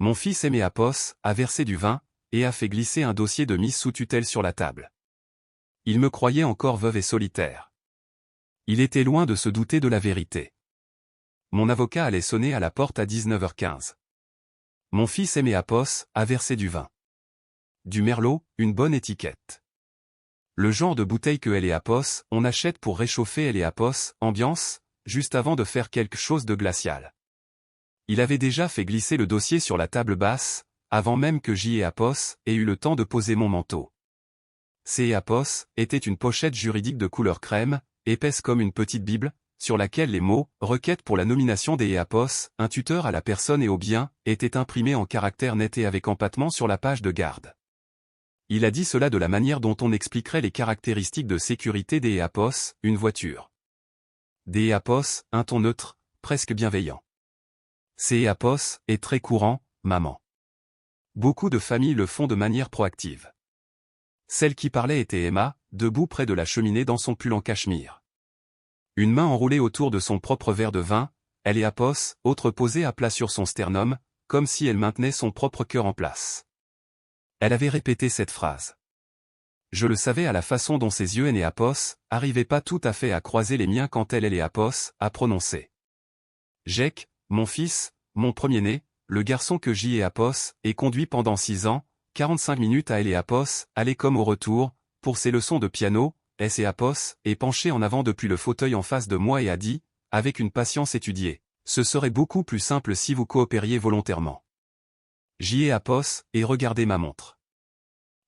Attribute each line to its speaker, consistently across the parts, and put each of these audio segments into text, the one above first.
Speaker 1: Mon fils Apos a versé du vin, et a fait glisser un dossier de mise sous tutelle sur la table. Il me croyait encore veuve et solitaire. Il était loin de se douter de la vérité. Mon avocat allait sonner à la porte à 19h15. Mon fils Apos a versé du vin. Du merlot, une bonne étiquette. Le genre de bouteille que Apos on achète pour réchauffer Apos, ambiance, juste avant de faire quelque chose de glacial. Il avait déjà fait glisser le dossier sur la table basse, avant même que Apos ait eu le temps de poser mon manteau. Apos était une pochette juridique de couleur crème, épaisse comme une petite bible, sur laquelle les mots « requête pour la nomination Apos, un tuteur à la personne et au bien » étaient imprimés en caractères nets et avec empattement sur la page de garde. Il a dit cela de la manière dont on expliquerait les caractéristiques de sécurité Apos, une voiture. Apos, un ton neutre, presque bienveillant. Apos est très courant, maman. Beaucoup de familles le font de manière proactive. Celle qui parlait était Emma, debout près de la cheminée dans son pull en cachemire. Une main enroulée autour de son propre verre de vin, Apos, autre posée à plat sur son sternum, comme si elle maintenait son propre cœur en place. Elle avait répété cette phrase. Je le savais à la façon dont ses yeux Apos arrivaient pas tout à fait à croiser les miens quand Apos a prononcé. Jake, mon fils, mon premier-né, le garçon que Apos ait conduit pendant 6 ans, 45 minutes à Apos, aller comme au retour, pour ses leçons de piano, Apos est penché en avant depuis le fauteuil en face de moi et a dit, avec une patience étudiée, ce serait beaucoup plus simple si vous coopériez volontairement. Apos et regardez ma montre.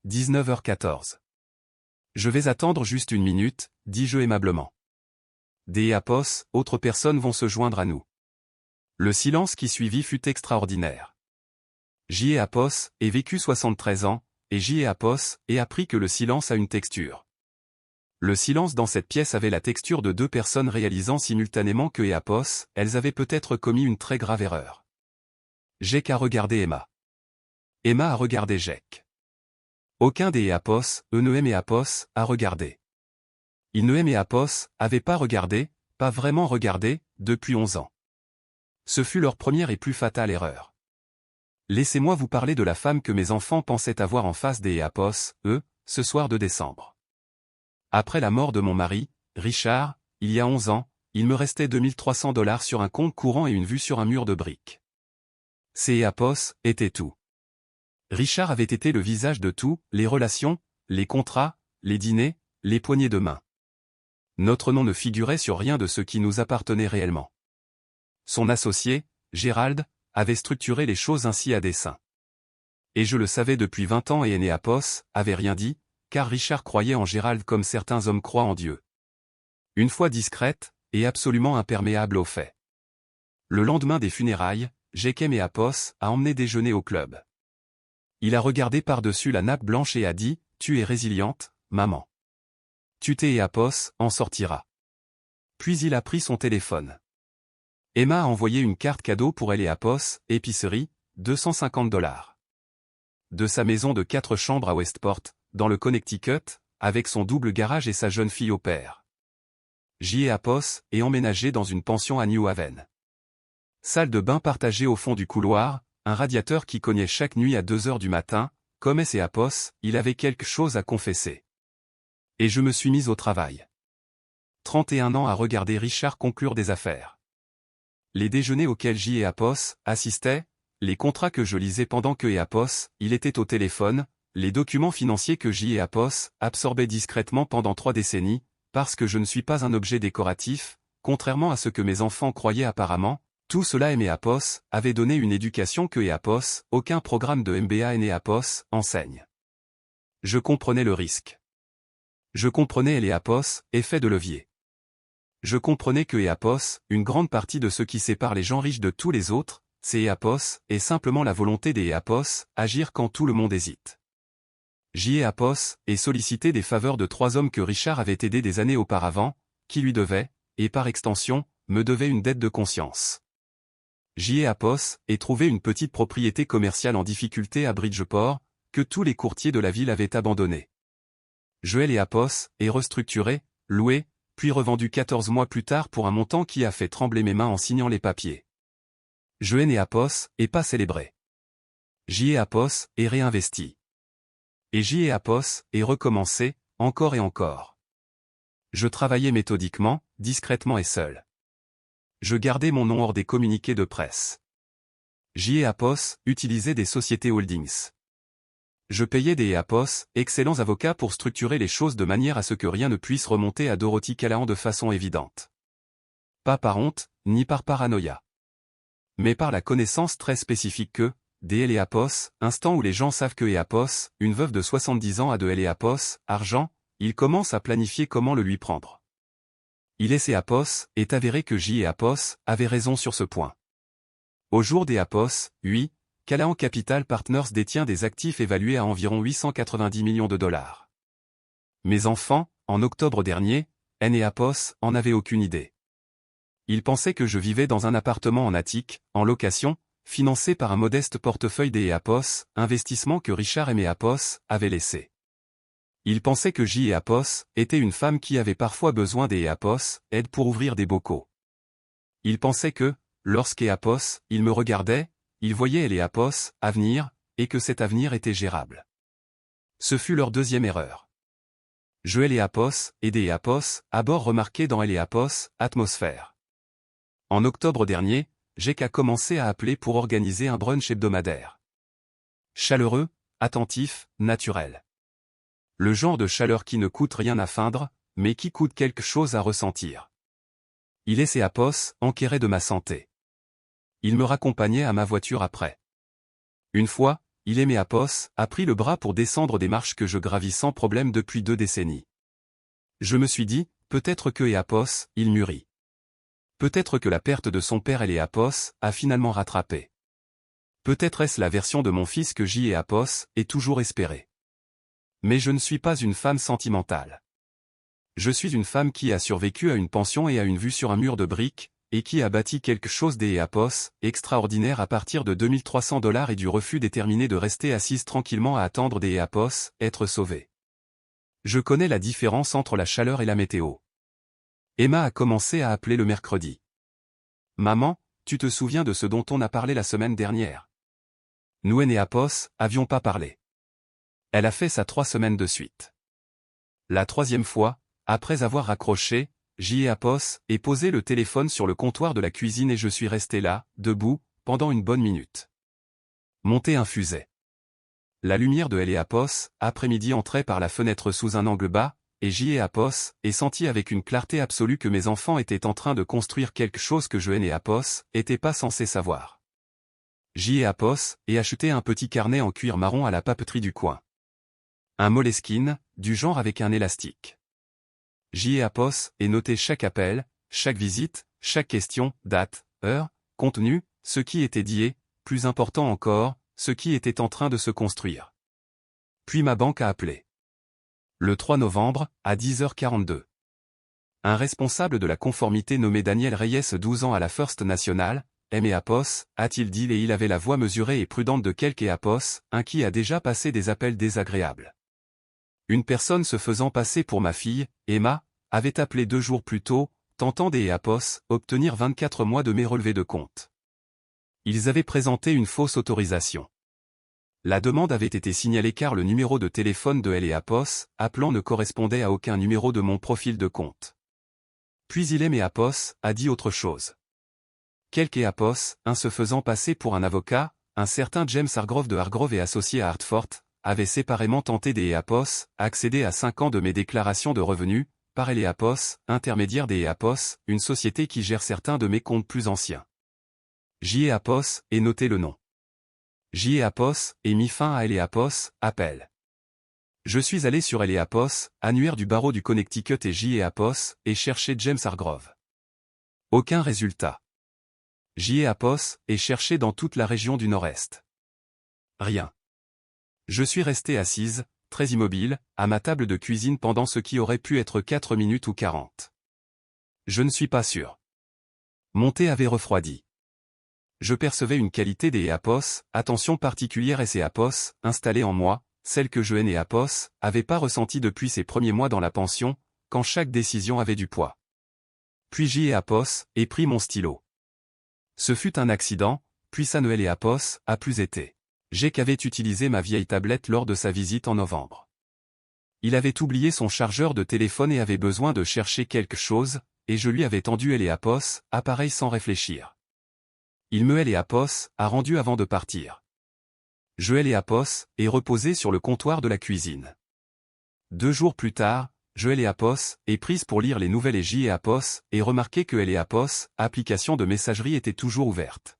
Speaker 1: 19h14. Je vais attendre juste une minute, dis-je aimablement. Apos, autres personnes vont se joindre à nous. Le silence qui suivit fut extraordinaire. Apos ait vécu 73 ans, et Apos ait appris que le silence a une texture. Le silence dans cette pièce avait la texture de 2 personnes réalisant simultanément que Apos, elles avaient peut-être commis une très grave erreur. Jake a regardé Emma. Emma a regardé Jake. Aucun Apos, Apos, a regardé. Apos avait pas regardé, pas vraiment regardé, depuis 11 ans. Ce fut leur première et plus fatale erreur. Laissez-moi vous parler de la femme que mes enfants pensaient avoir en face Apos, ce soir de décembre. Après la mort de mon mari, Richard, il y a 11 ans, il me restait $2300 sur un compte courant et une vue sur un mur de briques. Apos était tout. Richard avait été le visage de tout, les relations, les contrats, les dîners, les poignées de main. Notre nom ne figurait sur rien de ce qui nous appartenait réellement. Son associé, Gérald, avait structuré les choses ainsi à dessein. Et je le savais depuis 20 ans et Apos avait rien dit, car Richard croyait en Gérald comme certains hommes croient en Dieu. Une foi discrète, et absolument imperméable aux faits. Le lendemain des funérailles, Jake Apos a emmené déjeuner au club. Il a regardé par-dessus la nappe blanche et a dit, « Tu es résiliente, maman. Tu t'es Apos, en sortira. » Puis il a pris son téléphone. Emma a envoyé une carte cadeau pour Apos, épicerie, $250. De sa maison de 4 chambres à Westport, dans le Connecticut, avec son double garage et sa jeune fille au père. Apos est emménagé dans une pension à New Haven. Salle de bain partagée au fond du couloir, un radiateur qui cognait chaque nuit à 2 heures du matin, comme Apos, il avait quelque chose à confesser. Et je me suis mis au travail. 31 ans à regarder Richard conclure des affaires. Les déjeuners auxquels Apos assistait, les contrats que je lisais pendant que Apos, il était au téléphone, les documents financiers que Apos absorbait discrètement pendant 3 décennies, parce que je ne suis pas un objet décoratif, contrairement à ce que mes enfants croyaient apparemment, tout cela Apos avait donné une éducation que Apos, aucun programme de MBA Apos, enseigne. Je comprenais le risque. Je comprenais Apos, effet de levier. Je comprenais que Apos, une grande partie de ce qui sépare les gens riches de tous les autres, c'est Apos, et simplement la volonté Apos, agir quand tout le monde hésite. Apos est sollicité des faveurs de 3 hommes que Richard avait aidés des années auparavant, qui lui devaient, et par extension, me devaient une dette de conscience. Apos est trouvé une petite propriété commerciale en difficulté à Bridgeport, que tous les courtiers de la ville avaient abandonnée. Joël Apos est restructuré, loué, puis revendu 14 mois plus tard pour un montant qui a fait trembler mes mains en signant les papiers. Joël Apos est pas célébré. J'y ai apos et réinvesti. Et j'y ai apos et recommencé, encore et encore. Je travaillais méthodiquement, discrètement et seul. Je gardais mon nom hors des communiqués de presse. J'y ai apos utilisait des sociétés holdings. Je payais des EAPOS, excellents avocats pour structurer les choses de manière à ce que rien ne puisse remonter à Dorothy Callahan de façon évidente. Pas par honte, ni par paranoïa. Mais par la connaissance très spécifique que, des EAPOS, instant où les gens savent que EAPOS, une veuve de 70 ans a de EAPOS, argent, ils commencent à planifier comment le lui prendre. Il est EAPOS, est avéré que J. EAPOS avait raison sur ce point. Au jour des EAPOS, oui, Callahan Capital Partners détient des actifs évalués à environ 890 millions de dollars. Mes enfants, en octobre dernier, N et Apos, en avaient aucune idée. Ils pensaient que je vivais dans un appartement en attique, en location, financé par un modeste portefeuille des Apos, investissement que Richard et mes Apos avaient laissé. Ils pensaient que J et Apos était une femme qui avait parfois besoin des Apos, aide pour ouvrir des bocaux. Ils pensaient que, lorsqu'Apos, ils me regardaient, ils voyaient Apos avenir, et que cet avenir était gérable. Ce fut leur deuxième erreur. Je Apos et des Apos, à bord remarqué dans Apos, atmosphère. En octobre dernier, j'ai qu'à commencer à appeler pour organiser un brunch hebdomadaire. Chaleureux, attentif, naturel. Le genre de chaleur qui ne coûte rien à feindre, mais qui coûte quelque chose à ressentir. Il est Apos, enquérait de ma santé. Il me raccompagnait à ma voiture après. Une fois, il aimait Apos, a pris le bras pour descendre des marches que je gravis sans problème depuis 2 décennies. Je me suis dit, peut-être que Apos, il mûrit. Peut-être que la perte de son père Apos a finalement rattrapé. Peut-être est-ce la version de mon fils que J. Apos est toujours espéré. Mais je ne suis pas une femme sentimentale. Je suis une femme qui a survécu à une pension et à une vue sur un mur de briques, et qui a bâti quelque chose des Apos, extraordinaire à partir de $2300 et du refus déterminé de rester assise tranquillement à attendre des Apos, être sauvée. Je connais la différence entre la chaleur et la météo. Emma a commencé à appeler le mercredi. Maman, tu te souviens de ce dont on a parlé la semaine dernière? Nous et Apos avions pas parlé. Elle a fait ça 3 semaines de suite. La 3e fois, après avoir raccroché, J. Apos et posé le téléphone sur le comptoir de la cuisine et je suis resté là, debout, pendant une bonne minute. Mon thé infusait. La lumière de Apos, après-midi entrait par la fenêtre sous un angle bas, et J. Apos, et senti avec une clarté absolue que mes enfants étaient en train de construire quelque chose que je et Apos n'étaient pas censés savoir. J. Apos, et acheté un petit carnet en cuir marron à la papeterie du coin. Un Moleskine, du genre avec un élastique. J. Apos, et noté chaque appel, chaque visite, chaque question, date, heure, contenu, ce qui était dit et, plus important encore, ce qui était en train de se construire. Puis ma banque a appelé. Le 3 novembre, à 10h42. Un responsable de la conformité nommé Daniel Reyes 12 ans à la First National, M. Apos, a-t-il dit et il avait la voix mesurée et prudente de quelque Apos, un qui a déjà passé des appels désagréables. Une personne se faisant passer pour ma fille, Emma, avait appelé 2 jours plus tôt, tentant des Apos, obtenir 24 mois de mes relevés de compte. Ils avaient présenté une fausse autorisation. La demande avait été signalée car le numéro de téléphone de Apos, appelant ne correspondait à aucun numéro de mon profil de compte. Puis il aimait Apos, a dit autre chose. Quelque Apos, un se faisant passer pour un avocat, un certain James Hargrove de Hargrove et associé à Hartford, avait séparément tenté des Apos, accéder à 5 ans de mes déclarations de revenus, par Apos, intermédiaire des Apos, une société qui gère certains de mes comptes plus anciens. J. Apos, et noté le nom. J. Apos, et mis fin à Apos, appel. Je suis allé sur Apos, annuaire du barreau du Connecticut et J. Apos, et cherché James Hargrove. Aucun résultat. J. Apos, et cherché dans toute la région du Nord-Est. Rien. Je suis resté assise, très immobile, à ma table de cuisine pendant ce qui aurait pu être 4 minutes ou 40. Je ne suis pas sûr. Mon thé avait refroidi. Je percevais une qualité des Apos, attention particulière et ces Apos, installée en moi, celle que je et Apos, avait pas ressentie depuis ses premiers mois dans la pension, quand chaque décision avait du poids. Puis J. Apos, et pris mon stylo. Ce fut un accident, puis ça ne Apos, a plus été. Jake avait utilisé ma vieille tablette lors de sa visite en novembre. Il avait oublié son chargeur de téléphone et avait besoin de chercher quelque chose, et je lui avais tendu Eleapos, appareil sans réfléchir. Il me Eleapos, a rendu avant de partir. Je Eleapos, est reposé sur le comptoir de la cuisine. 2 jours plus tard, je Eleapos, est prise pour lire les nouvelles et Eleapos, et remarqué que Eleapos, application de messagerie était toujours ouverte.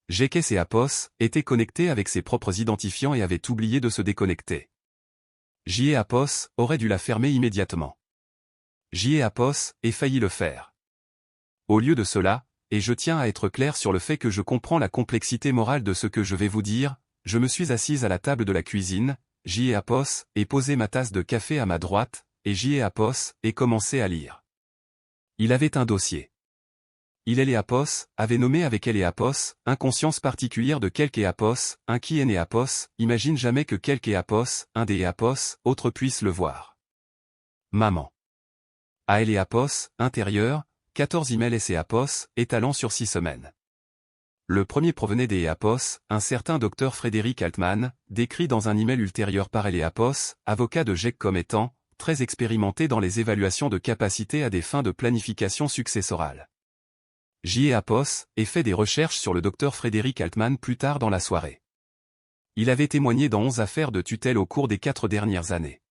Speaker 1: Jake Apos, était connecté avec ses propres identifiants et avait oublié de se déconnecter. Apos, aurait dû la fermer immédiatement. Apos, ait failli le faire. Au lieu de cela, et je tiens à être clair sur le fait que je comprends la complexité morale de ce que je vais vous dire, je me suis assise à la table de la cuisine, Apos, et posé ma tasse de café à ma droite, et Apos, et commencé à lire. Il avait un dossier. Eleapos, avait nommé avec Eleapos, inconscience particulière de quelque Apos, un qui est Apos, imagine jamais que quelque Apos, un des Apos, autre puisse le voir. Maman. À Eleapos, intérieur, 14 emails Apos, étalant sur 6 semaines. Le premier provenait des Apos, un certain docteur Frédéric Altman, décrit dans un email ultérieur par Eleapos, avocat de Jake comme étant, très expérimenté dans les évaluations de capacité à des fins de planification successorale. Apos, ait fait des recherches sur le docteur Frédéric Altman plus tard dans la soirée. Il avait témoigné dans 11 affaires de tutelle au cours des 4 dernières années.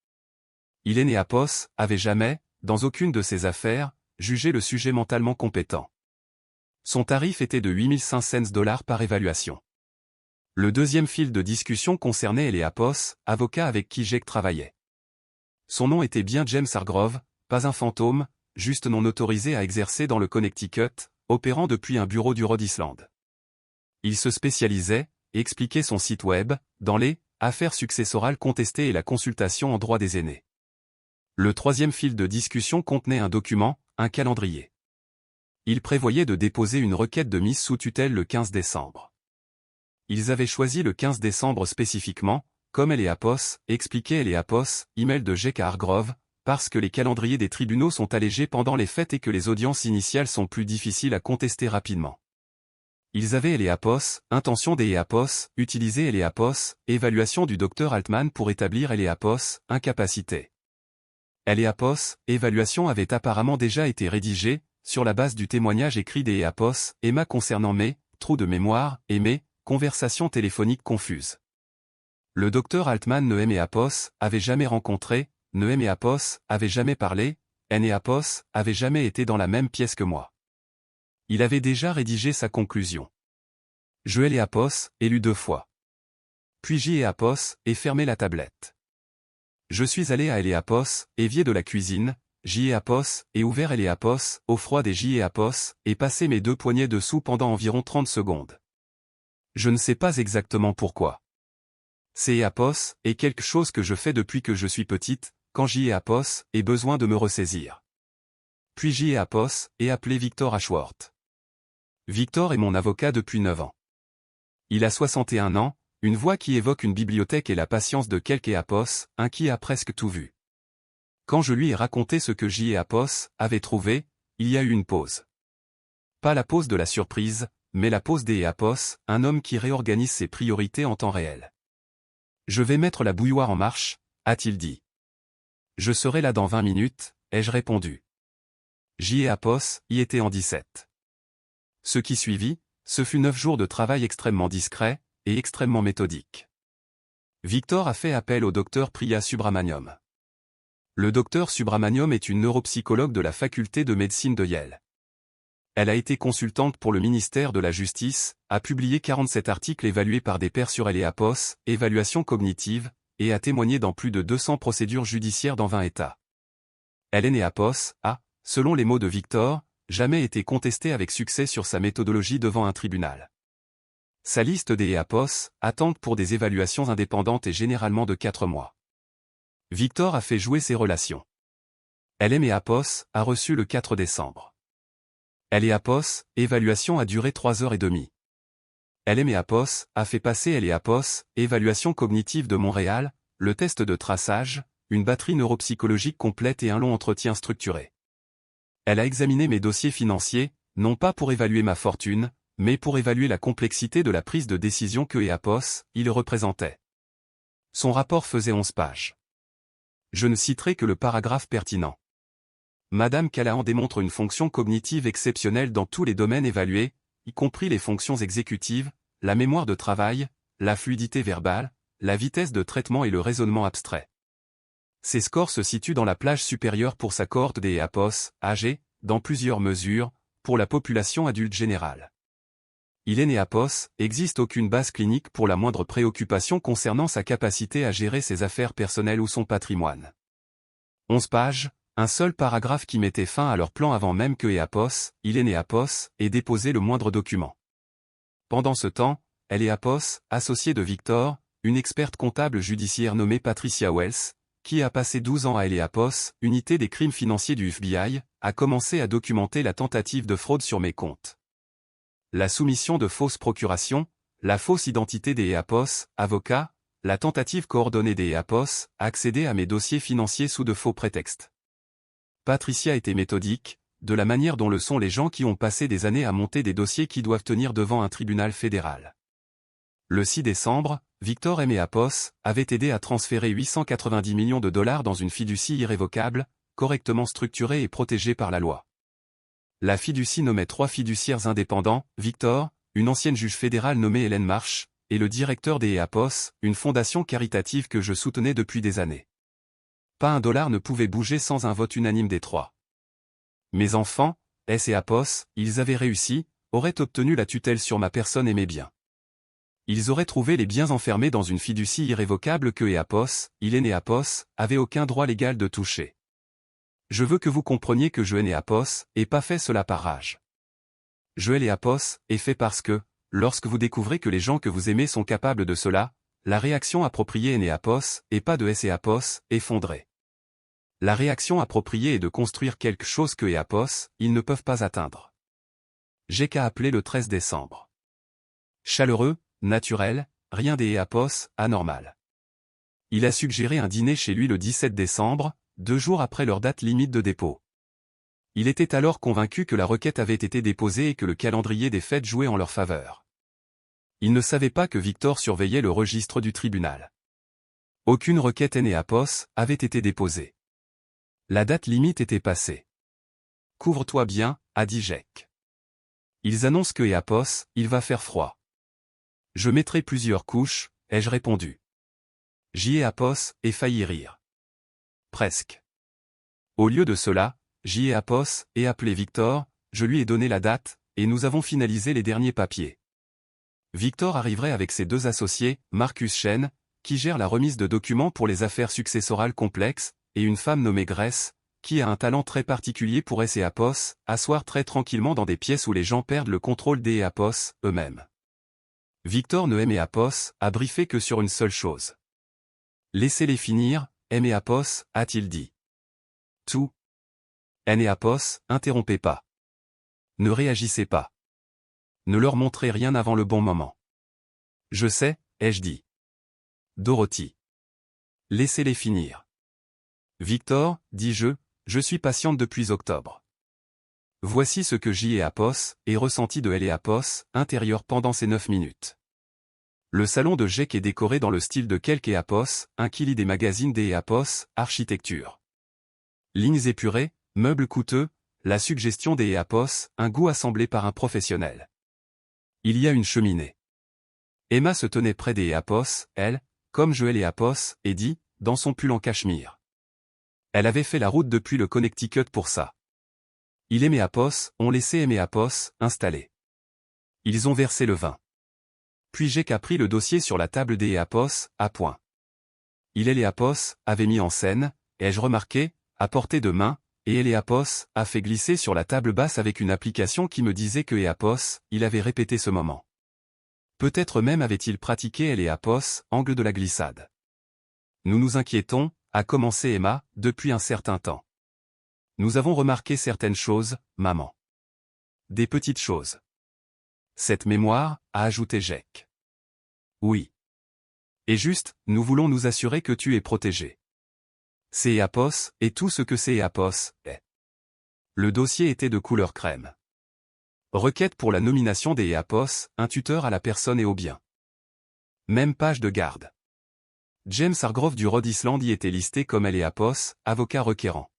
Speaker 1: Apos, avait jamais, dans aucune de ces affaires, jugé le sujet mentalement compétent. Son tarif était de $8,500 par évaluation. Le deuxième fil de discussion concernait Eleapos, avocat avec qui Jake travaillait. Son nom était bien James Hargrove, pas un fantôme, juste non autorisé à exercer dans le Connecticut, opérant depuis un bureau du Rhode Island. Il se spécialisait, et expliquait son site web, dans les affaires successorales contestées et la consultation en droit des aînés. Le troisième fil de discussion contenait un document, un calendrier. Il prévoyait de déposer une requête de mise sous tutelle le 15 décembre. Ils avaient choisi le 15 décembre spécifiquement, comme Eleapos, expliquait Eleapos, email de Jake à Hargrove, parce que les calendriers des tribunaux sont allégés pendant les fêtes et que les audiences initiales sont plus difficiles à contester rapidement. Ils avaient Eleapos, intention des Eleapos, utiliser Eleapos, évaluation du docteur Altman pour établir Eleapos, incapacité. Eleapos, évaluation avait apparemment déjà été rédigée, sur la base du témoignage écrit des Eleapos, Emma concernant mes trous de mémoire, et mes conversations téléphoniques confuses. Le docteur Altman Eleapos, avait jamais rencontré, Eleapos, avait jamais parlé, Eleapos, avait jamais été dans la même pièce que moi. Il avait déjà rédigé sa conclusion. Je Eleapos, ai lu 2 fois. Puis Eleapos, ai fermé la tablette. Je suis allé à Eleapos, évier de la cuisine, Eleapos, et ouvert Eleapos, au froid des Eleapos, et passé mes 2 poignées dessous pendant environ 30 secondes. Je ne sais pas exactement pourquoi. C'est Eleapos, est quelque chose que je fais depuis que je suis petite, quand Eleapos, ait besoin de me ressaisir. Puis Eleapos, ait appelé Victor Ashworth. Victor est mon avocat depuis 9 ans. Il a 61 ans, une voix qui évoque une bibliothèque et la patience de quelque Eleapos, un qui a presque tout vu. Quand je lui ai raconté ce que Eleapos avait trouvé, il y a eu une pause. Pas la pause de la surprise, mais la pause d'Eleapos, un homme qui réorganise ses priorités en temps réel. Je vais mettre la bouilloire en marche, a-t-il dit. Je serai là dans 20 minutes, ai-je répondu. Eleapos y était en 17. Ce qui suivit, ce fut 9 jours de travail extrêmement discret, et extrêmement méthodique. Victor a fait appel au docteur Priya Subramaniam. Le docteur Subramaniam est une neuropsychologue de la faculté de médecine de Yale. Elle a été consultante pour le ministère de la Justice, a publié 47 articles évalués par des pairs sur Eleapos, évaluation cognitive, et a témoigné dans plus de 200 procédures judiciaires dans 20 États. Eleapos a, selon les mots de Victor, jamais été contesté avec succès sur sa méthodologie devant un tribunal. Sa liste des Eleapos, attente pour des évaluations indépendantes est généralement de 4 mois. Victor a fait jouer ses relations. Eleapos a reçu le 4 décembre. Eleapos, évaluation a duré 3h30. Eleapos a fait passer Eleapos, évaluation cognitive de Montréal, le test de traçage, une batterie neuropsychologique complète et un long entretien structuré. Elle a examiné mes dossiers financiers, non pas pour évaluer ma fortune, mais pour évaluer la complexité de la prise de décision que EAPOS, il représentait. Son rapport faisait 11 pages. Je ne citerai que le paragraphe pertinent. Madame Callahan démontre une fonction cognitive exceptionnelle dans tous les domaines évalués, y compris les fonctions exécutives, la mémoire de travail, la fluidité verbale, la vitesse de traitement et le raisonnement abstrait. Ses scores se situent dans la plage supérieure pour sa cohorte des EAPOS, âgés, dans plusieurs mesures, pour la population adulte générale. Il est EAPOS, existe aucune base clinique pour la moindre préoccupation concernant sa capacité à gérer ses affaires personnelles ou son patrimoine. 11 pages, un seul paragraphe qui mettait fin à leur plan avant même que EAPOS, il est EAPOS, ait déposé le moindre document. Pendant ce temps, elle est EAPOS, associée de Victor, une experte comptable judiciaire nommée Patricia Wells, qui a passé 12 ans à EAPOS, unité des crimes financiers du FBI, a commencé à documenter la tentative de fraude sur mes comptes. La soumission de fausses procurations, la fausse identité des EAPOS, avocats, la tentative coordonnée des EAPOS, accéder à mes dossiers financiers sous de faux prétextes. Patricia était méthodique, de la manière dont le sont les gens qui ont passé des années à monter des dossiers qui doivent tenir devant un tribunal fédéral. Le 6 décembre, Victor M. EAPOS avait aidé à transférer 890 millions de dollars dans une fiducie irrévocable, correctement structurée et protégée par la loi. La fiducie nommait 3 fiduciaires indépendants, Victor, une ancienne juge fédérale nommée Hélène Marsh, et le directeur des EAPOS, une fondation caritative que je soutenais depuis des années. Pas un dollar ne pouvait bouger sans un vote unanime des 3. Mes enfants, EAPOS, ils avaient réussi, auraient obtenu la tutelle sur ma personne et mes biens. Ils auraient trouvé les biens enfermés dans une fiducie irrévocable que EAPOS, il est EAPOS, avait aucun droit légal de toucher. Je veux que vous compreniez que je EAPOS, et pas fait cela par rage. Je EAPOS, est fait parce que, lorsque vous découvrez que les gens que vous aimez sont capables de cela, la réaction appropriée est EAPOS, et pas de EAPOS, effondré. La réaction appropriée est de construire quelque chose que EAPOS, ils ne peuvent pas atteindre. J'ai qu'à appeler le 13 décembre. Chaleureux, naturel, rien des EAPOS, anormal. Il a suggéré un dîner chez lui le 17 décembre, 2 jours après leur date limite de dépôt. Il était alors convaincu que la requête avait été déposée et que le calendrier des fêtes jouait en leur faveur. Il ne savait pas que Victor surveillait le registre du tribunal. Aucune requête EAPOS avait été déposée. La date limite était passée. Couvre-toi bien, a dit Jack. Ils annoncent que EAPOS, il va faire froid. Je mettrai plusieurs couches, ai-je répondu. EAPOS, et failli rire. Presque. Au lieu de cela, EAPOS, et appelé Victor, je lui ai donné la date, et nous avons finalisé les derniers papiers. Victor arriverait avec ses 2 associés, Marcus Chen, qui gère la remise de documents pour les affaires successorales complexes, et une femme nommée Grace, qui a un talent très particulier pour EAPOS, asseoir très tranquillement dans des pièces où les gens perdent le contrôle des EAPOS, eux-mêmes. Victor ne EAPOS, a briefé que sur une seule chose. Laissez-les finir, EAPOS, a-t-il dit. Tout. EAPOS, interrompez pas. Ne réagissez pas. Ne leur montrez rien avant le bon moment. Je sais, ai-je dit. Dorothy. Laissez-les finir. Victor, dis-je, je suis patiente depuis octobre. Voici ce que EAPOS, et ressenti de EAPOS, intérieur pendant ces 9 minutes. Le salon de Jack est décoré dans le style de quelques EAPOS, un qui lit des magazines des EAPOS, architecture. Lignes épurées, meubles coûteux, la suggestion des EAPOS, un goût assemblé par un professionnel. Il y a une cheminée. Emma se tenait près des EAPOS, elle, comme je EAPOS, et dit, dans son pull en cachemire. Elle avait fait la route depuis le Connecticut pour ça. Il et EAPOS ont laissé EAPOS installer. Ils ont versé le vin. Puis Jack a pris le dossier sur la table des EAPOS, à point. Il et EAPOS avait mis en scène, ai-je remarqué, à portée de main, et EAPOS a fait glisser sur la table basse avec une application qui me disait que EAPOS, il avait répété ce moment. Peut-être même avait-il pratiqué EAPOS, angle de la glissade. Nous nous inquiétons, a commencé Emma, depuis un certain temps. Nous avons remarqué certaines choses, maman. Des petites choses. Cette mémoire, a ajouté Jack. Oui. Et juste, nous voulons nous assurer que tu es protégé. C'est EAPOS, et tout ce que c'est EAPOS, est. Le dossier était de couleur crème. Requête pour la nomination des EAPOS, un tuteur à la personne et au bien. Même page de garde. James Hargrove du Rhode Island y était listé comme EAPOS, avocat requérant.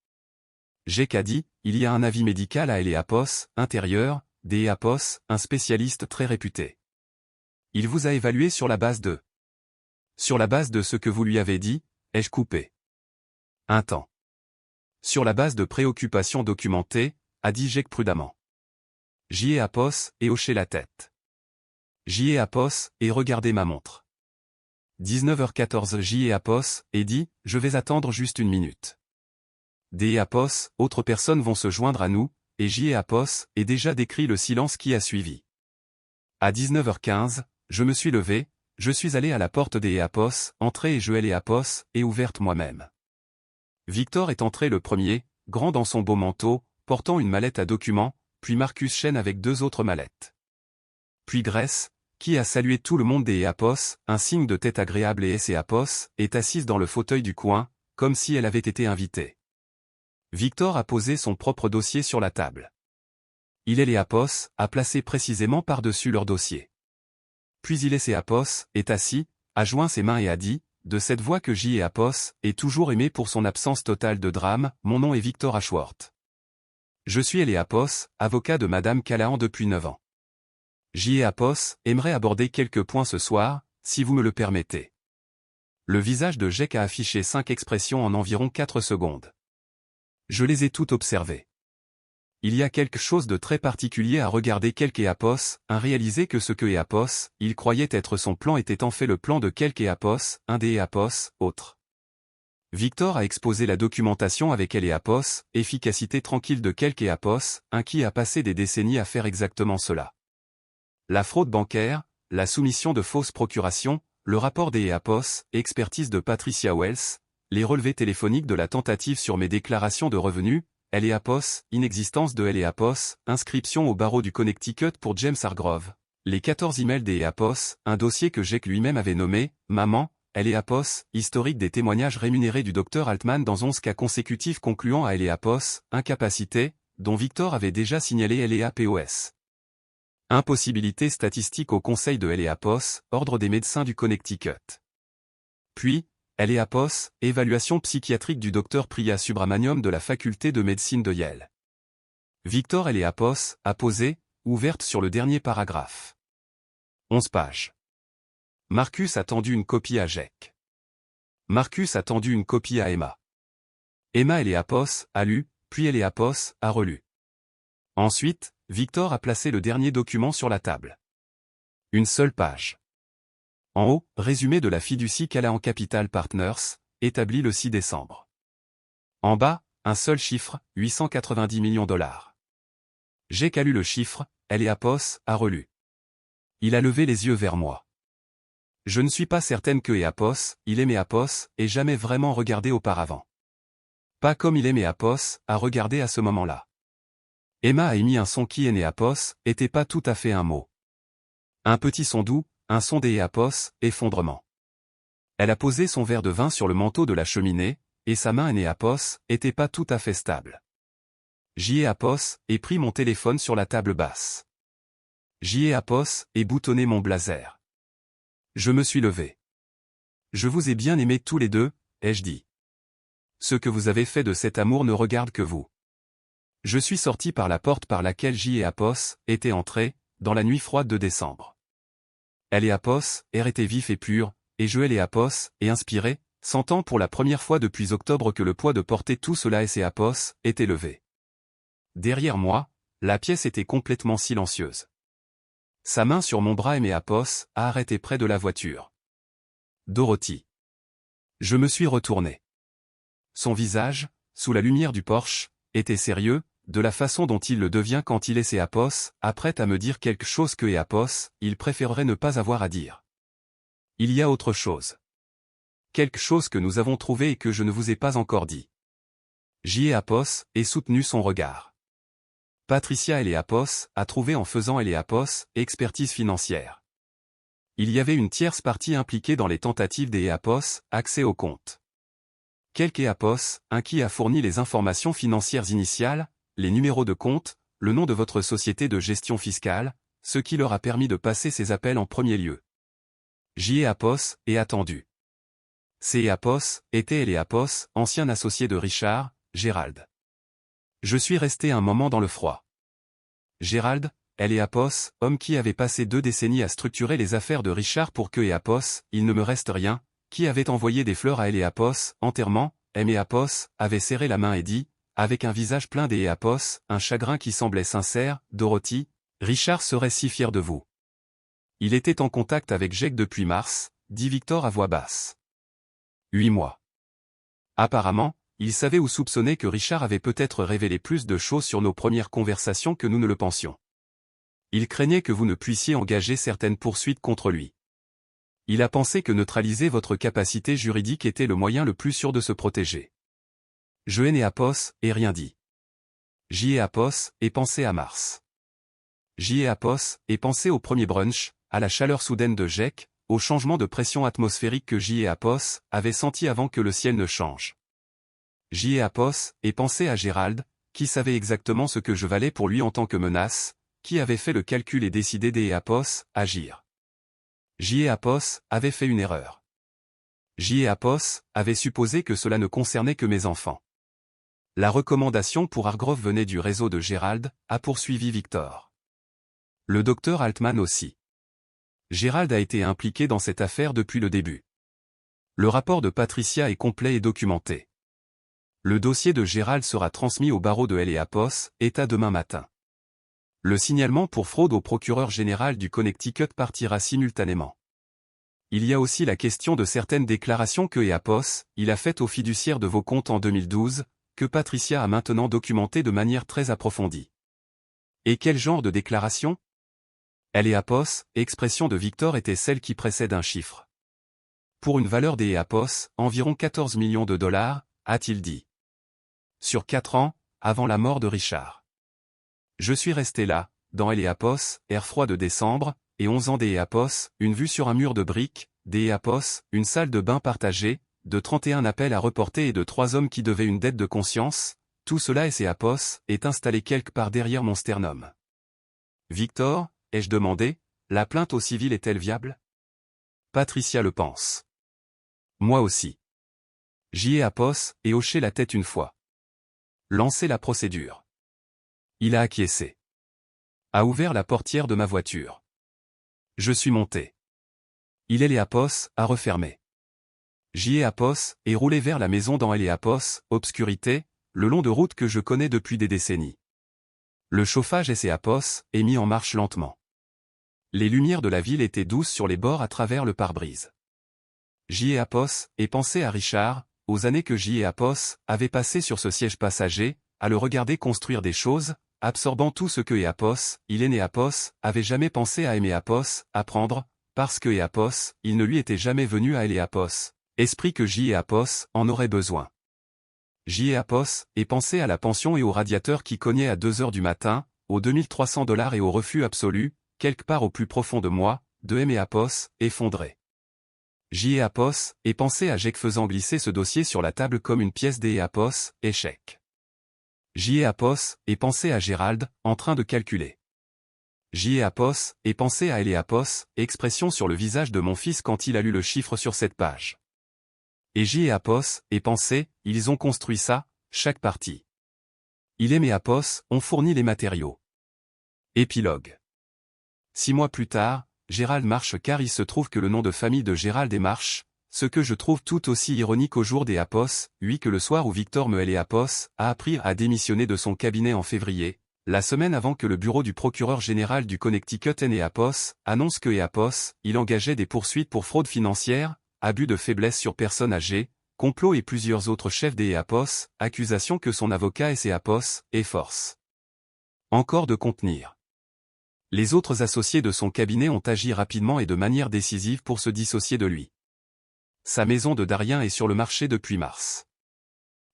Speaker 1: GKD, il y a un avis médical à EAPOS, intérieur, des EAPOS, un spécialiste très réputé. Il vous a évalué sur la base de. Sur la base de ce que vous lui avez dit, ai-je coupé un temps. Sur la base de préoccupations documentées, a dit Jake prudemment. J'y ai apos et hoché la tête. J'y ai apos et regardé ma montre. 19h14 j'y ai apos et dit, je vais attendre juste une minute. Des apos, autres personnes vont se joindre à nous, et j'y ai apos et déjà décrit le silence qui a suivi. À 19h15, je me suis levé, je suis allé à la porte des apos, entré et je l'ai apos et ouverte moi-même. Victor est entré le premier, grand dans son beau manteau, portant une mallette à documents, puis Marcus Chen avec 2 autres mallettes. Puis Grace, qui a salué tout le monde des EAPOS, un signe de tête agréable et EAPOS, est assise dans le fauteuil du coin, comme si elle avait été invitée. Victor a posé son propre dossier sur la table. Il est EAPOS, a placé précisément par-dessus leur dossier. Puis il est EAPOS, est assis, a joint ses mains et a dit, de cette voix que J. EAPOS, est toujours aimé pour son absence totale de drame, mon nom est Victor Ashworth. Je suis EAPOS, avocat de Madame Callahan depuis 9 ans. J. EAPOS aimerait aborder quelques points ce soir, si vous me le permettez. Le visage de Jake a affiché 5 expressions en environ 4 secondes. Je les ai toutes observées. Il y a quelque chose de très particulier à regarder quelque EAPOS, réaliser que ce que EAPOS, il croyait être son plan était en fait le plan de quelque EAPOS, un des EAPOS, autre. Victor a exposé la documentation avec EAPOS, efficacité tranquille de quelque EAPOS, un qui a passé des décennies à faire exactement cela. La fraude bancaire, la soumission de fausses procurations, le rapport des EAPOS, expertise de Patricia Wells, les relevés téléphoniques de la tentative sur mes déclarations de revenus, EAPOS, inexistence de EAPOS, inscription au barreau du Connecticut pour James Hargrove, les 14 emails des EAPOS, un dossier que Jake lui-même avait nommé « Maman », EAPOS, historique des témoignages rémunérés du Dr Altman dans 11 cas consécutifs concluant à EAPOS, incapacité, dont Victor avait déjà signalé EAPOS. Impossibilité statistique au conseil de EAPOS, ordre des médecins du Connecticut. Puis, EAPOS, évaluation psychiatrique du Dr Priya Subramaniam de la faculté de médecine de Yale. Victor EAPOS, a posé, ouverte sur le dernier paragraphe. 11 pages. Marcus a tendu une copie à Jake. Marcus a tendu une copie à Emma. Emma EAPOS, a lu, puis EAPOS, a relu. Ensuite, Victor a placé le dernier document sur la table. Une seule page. En haut, résumé de la fiducie Callahan Capital Partners, établi le 6 décembre. En bas, un seul chiffre, 890 millions $. Jake a lu le chiffre, EAPOS, a relu. Il a levé les yeux vers moi. Je ne suis pas certaine que EAPOS, il aime EAPOS, ait jamais vraiment regardé auparavant. Pas comme il aime EAPOS, a regardé à ce moment-là. Emma a émis un son qui EAPOS, était pas tout à fait un mot. Un petit son doux, un son des EAPOS, effondrement. Elle a posé son verre de vin sur le manteau de la cheminée, et sa main EAPOS, était pas tout à fait stable. EAPOS, et pris mon téléphone sur la table basse. EAPOS, et boutonné mon blazer. Je me suis levé. Je vous ai bien aimés tous les deux, ai-je dit. Ce que vous avez fait de cet amour ne regarde que vous. Je suis sorti par la porte par laquelle EAPOS était entré, dans la nuit froide de décembre. EAPOS, air était vif et pur, et je EAPOS, et inspiré, sentant pour la première fois depuis octobre que le poids de porter tout cela EAPOS, était levé. Derrière moi, la pièce était complètement silencieuse. Sa main sur mon bras EAPOS, a arrêté près de la voiture. Dorothy. Je me suis retourné. Son visage, sous la lumière du Porsche, était sérieux, de la façon dont il le devient quand il est EAPOS, apprête à me dire quelque chose que EAPOS, il préférerait ne pas avoir à dire. Il y a autre chose. Quelque chose que nous avons trouvé et que je ne vous ai pas encore dit. EAPOS, et soutenu son regard. Patricia EAPOS, a trouvé en faisant EAPOS, expertise financière. Il y avait une tierce partie impliquée dans les tentatives des EAPOS, accès au compte. Quelque EAPOS, un qui a fourni les informations financières initiales, les numéros de compte, le nom de votre société de gestion fiscale, ce qui leur a permis de passer ces appels en premier lieu. J. Apos est attendu. C. Apos était et Apos, ancien associé de Richard, Gérald. Je suis resté un moment dans le froid. Gérald, Apos, homme qui avait passé 2 décennies à structurer les affaires de Richard pour que Apos, il ne me reste rien, qui avait envoyé des fleurs à Apos, enterrement, Apos, avait serré la main et dit, avec un visage plein Apos, un chagrin qui semblait sincère, Dorothy, Richard serait si fier de vous. Il était en contact avec Jake depuis mars, dit Victor à voix basse. 8 mois. Apparemment, il savait ou soupçonnait que Richard avait peut-être révélé plus de choses sur nos premières conversations que nous ne le pensions. Il craignait que vous ne puissiez engager certaines poursuites contre lui. Il a pensé que neutraliser votre capacité juridique était le moyen le plus sûr de se protéger. Je n'ai Apos, et rien dit. J'y ai Apos, et pensé à mars. J'y ai Apos, et pensé au premier brunch, à la chaleur soudaine de Jake, au changement de pression atmosphérique que J. Apos avait senti avant que le ciel ne change. J. Apos, et pensé à Gérald, qui savait exactement ce que je valais pour lui en tant que menace, qui avait fait le calcul et décidé d'Apos, agir. J. Apos avait fait une erreur. J. Apos avait supposé que cela ne concernait que mes enfants. La recommandation pour Hargrove venait du réseau de Gérald, a poursuivi Victor. Le docteur Altman aussi. Gérald a été impliqué dans cette affaire depuis le début. Le rapport de Patricia est complet et documenté. Le dossier de Gérald sera transmis au barreau de Apos, État demain matin. Le signalement pour fraude au procureur général du Connecticut partira simultanément. Il y a aussi la question de certaines déclarations que Apos, il a faites aux fiduciaires de vos comptes en 2012, que Patricia a maintenant documentées de manière très approfondie. Et quel genre de déclaration? Apos, expression de Victor était celle qui précède un chiffre. Pour une valeur Apos, environ 14 millions de dollars, a-t-il dit. Sur 4 ans, avant la mort de Richard. Je suis resté là, dans Apos, air froid de décembre, et 11 ans Apos, une vue sur un mur de briques, Apos, une salle de bain partagée, de 31 appels à reporter et de 3 hommes qui devaient une dette de conscience, tout cela Apos, est installé quelque part derrière mon sternum. Victor, ai-je demandé, la plainte au civil est-elle viable? Patricia le pense. Moi aussi. J'y ai Apos, et hoché la tête une fois. Lancer la procédure. Il a acquiescé. A ouvert la portière de ma voiture. Je suis monté. Il est Apos, a refermé. J'y ai Apos, et roulé vers la maison dans Apos, obscurité, le long de route que je connais depuis des décennies. Le chauffage Apos est mis en marche lentement. Les lumières de la ville étaient douces sur les bords à travers le pare-brise. J'y ai Apos, et pensé à Richard, aux années que J'y ai Apos avait passé sur ce siège passager, à le regarder construire des choses, absorbant tout ce que Apos, il est né Apos, avait jamais pensé à aimer Apos, apprendre, parce que Apos, il ne lui était jamais venu à Apos, esprit que J'y ai Apos en aurait besoin. J'y ai Apos, et pensé à la pension et au radiateur qui cognait à 2 heures du matin, aux $2300 et au refus absolu, quelque part au plus profond de moi, de Apos, effondré. J'y ai Apos, et pensé à Jake faisant glisser ce dossier sur la table comme une pièce Apos, échec. J'y ai Apos, et pensé à Gérald, en train de calculer. J'y ai Apos, et pensé à Apos, expression sur le visage de mon fils quand il a lu le chiffre sur cette page. Et J'y ai Apos, et pensé, ils ont construit ça, chaque partie. Il et Apos ont fourni les matériaux. Épilogue. 6 mois plus tard, Gérald marche car il se trouve que le nom de famille de Gérald est Marche, ce que je trouve tout aussi ironique au jour Apos, oui que le soir où Victor Apos a appris à démissionner de son cabinet en février, la semaine avant que le bureau du procureur général du Connecticut Apos annonce que Apos, il engageait des poursuites pour fraude financière, abus de faiblesse sur personnes âgées, complot et plusieurs autres chefs Apos, accusations que son avocat Apos efforce encore de contenir. Les autres associés de son cabinet ont agi rapidement et de manière décisive pour se dissocier de lui. Sa maison de Darien est sur le marché depuis mars.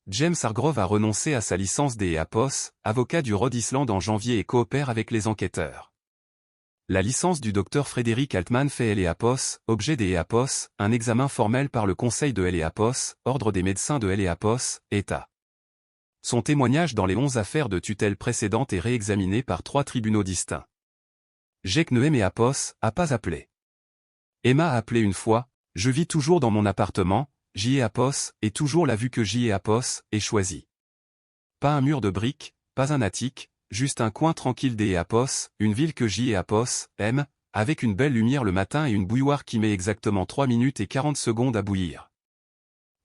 Speaker 1: James Hargrove a renoncé à sa licence Apos, avocat du Rhode Island en janvier et coopère avec les enquêteurs. La licence du Dr Frédéric Altman fait Apos, objet Apos, un examen formel par le Conseil de Apos, Ordre des médecins de Apos, État. Son témoignage dans les 11 affaires de tutelle précédentes est réexaminé par 3 tribunaux distincts. Jeknehem et Apos a pas appelé. Emma a appelé une fois, je vis toujours dans mon appartement, J et Apos, et toujours la vue que J et Apos est choisie. Pas un mur de briques, pas un attique, juste un coin tranquille des Apos, une ville que J et Apos aiment, avec une belle lumière le matin et une bouilloire qui met exactement 3 minutes et 40 secondes à bouillir.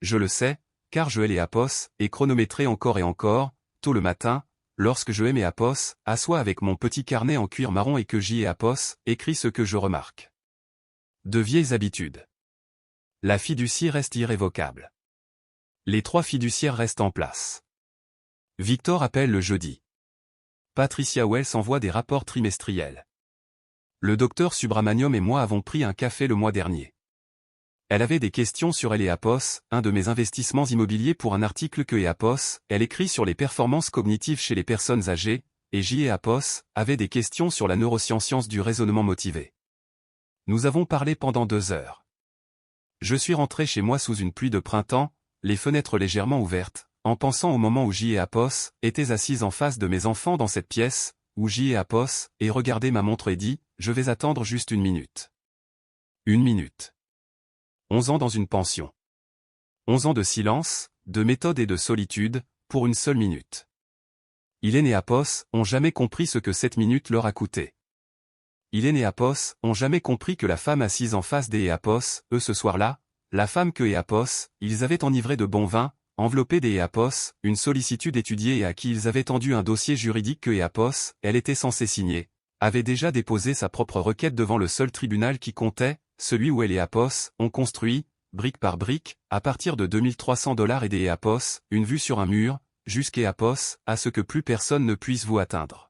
Speaker 1: Je le sais, car je les Apos, et chronométré encore et encore, tôt le matin, lorsque je mes Apos, assois avec mon petit carnet en cuir marron et que J et Apos écrit ce que je remarque. De vieilles habitudes. La fiducie reste irrévocable. Les 3 fiduciaires restent en place. Victor appelle le jeudi. Patricia Wells envoie des rapports trimestriels. Le docteur Subramaniam et moi avons pris un café le mois dernier. Elle avait des questions sur elle et Apos, un de mes investissements immobiliers pour un article que Apos, elle écrit sur les performances cognitives chez les personnes âgées, et J et Apos avaient des questions sur la neuroscience du raisonnement motivé. Nous avons parlé pendant 2 heures. Je suis rentré chez moi sous une pluie de printemps, les fenêtres légèrement ouvertes, en pensant au moment où J et Apos étaient assises en face de mes enfants dans cette pièce, où J et Apos et regardé ma montre et dit, je vais attendre juste 1 minute. 1 minute. 11 ans dans une pension. 11 ans de silence, de méthode et de solitude, pour une seule minute. Hélène et Apos ont jamais compris ce que cette minute leur a coûté. Hélène et Apos ont jamais compris que la femme assise en face des Apos, eux ce soir-là, la femme que Apos, ils avaient enivré de bon vin, enveloppé des Apos, une sollicitude étudiée et à qui ils avaient tendu un dossier juridique que Apos, elle était censée signer, avait déjà déposé sa propre requête devant le seul tribunal qui comptait, celui où elle et Apos ont construit, brique par brique, à partir de $2300 et des Apos, une vue sur un mur, jusqu'à Apos, à ce que plus personne ne puisse vous atteindre.